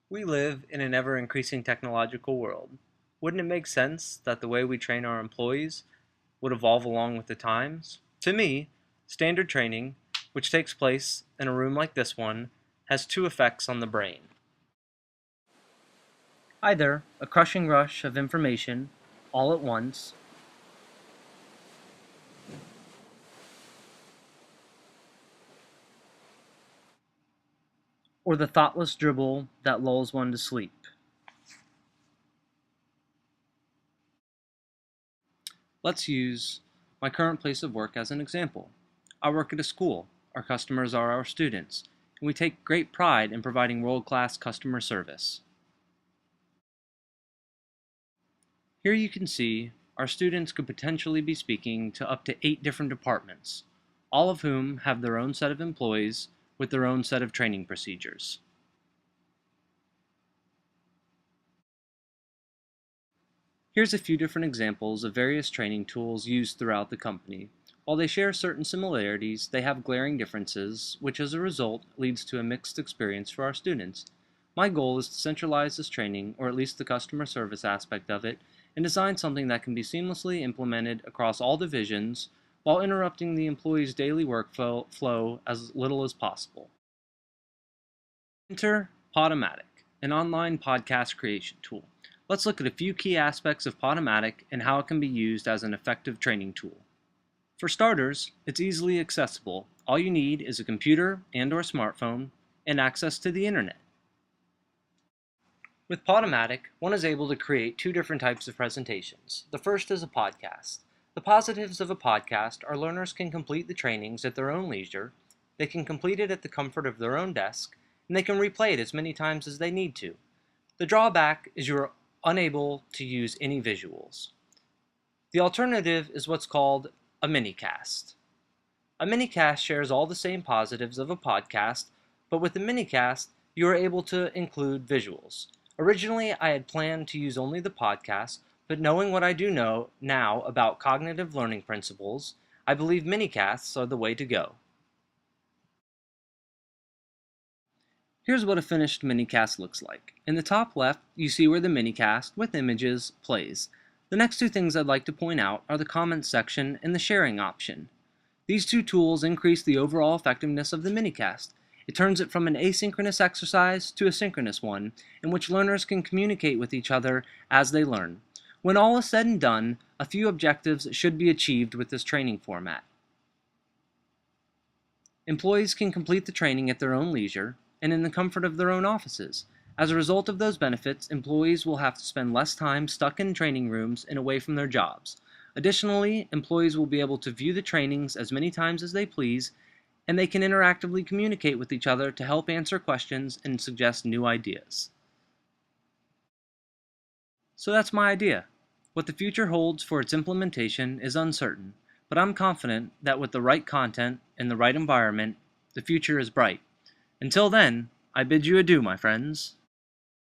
We live in an ever-increasing technological world. Wouldn't it make sense that the way we train our employees would evolve along with the times? To me, standard training, which takes place in a room like this one, has two effects on the brain. Either a crushing rush of information all at once, or the thoughtless dribble that lulls one to sleep. Let's use my current place of work as an example. I work at a school. Our customers are our students, and we take great pride in providing world-class customer service. Here you can see our students could potentially be speaking to up to 8 different departments, all of whom have their own set of employees with their own set of training procedures. Here's a few different examples of various training tools used throughout the company. While they share certain similarities, they have glaring differences, which as a result leads to a mixed experience for our students. My goal is to centralize this training, or at least the customer service aspect of it, and design something that can be seamlessly implemented across all divisions while interrupting the employee's daily workflow as little as possible. Enter Podomatic, an online podcast creation tool. Let's look at a few key aspects of Podomatic and how it can be used as an effective training tool. For starters, it's easily accessible. All you need is a computer and/or smartphone and access to the internet. With Podomatic, one is able to create two different types of presentations. The first is a podcast. The positives of a podcast are learners can complete the trainings at their own leisure, they can complete it at the comfort of their own desk, and they can replay it as many times as they need to. The drawback is you are unable to use any visuals. The alternative is what's called a minicast. A minicast shares all the same positives of a podcast, but with the minicast, you are able to include visuals. Originally, I had planned to use only the podcast, but knowing what I do know now about cognitive learning principles, I believe minicasts are the way to go. Here's what a finished minicast looks like. In the top left, you see where the minicast, with images, plays. The next two things I'd like to point out are the comments section and the sharing option. These two tools increase the overall effectiveness of the minicast. It turns it from an asynchronous exercise to a synchronous one, in which learners can communicate with each other as they learn. When all is said and done, a few objectives should be achieved with this training format. Employees can complete the training at their own leisure and in the comfort of their own offices. As a result of those benefits, employees will have to spend less time stuck in training rooms and away from their jobs. Additionally, employees will be able to view the trainings as many times as they please, and they can interactively communicate with each other to help answer questions and suggest new ideas. So that's my idea. What the future holds for its implementation is uncertain, but I'm confident that with the right content and the right environment, the future is bright. Until then, I bid you adieu, my friends.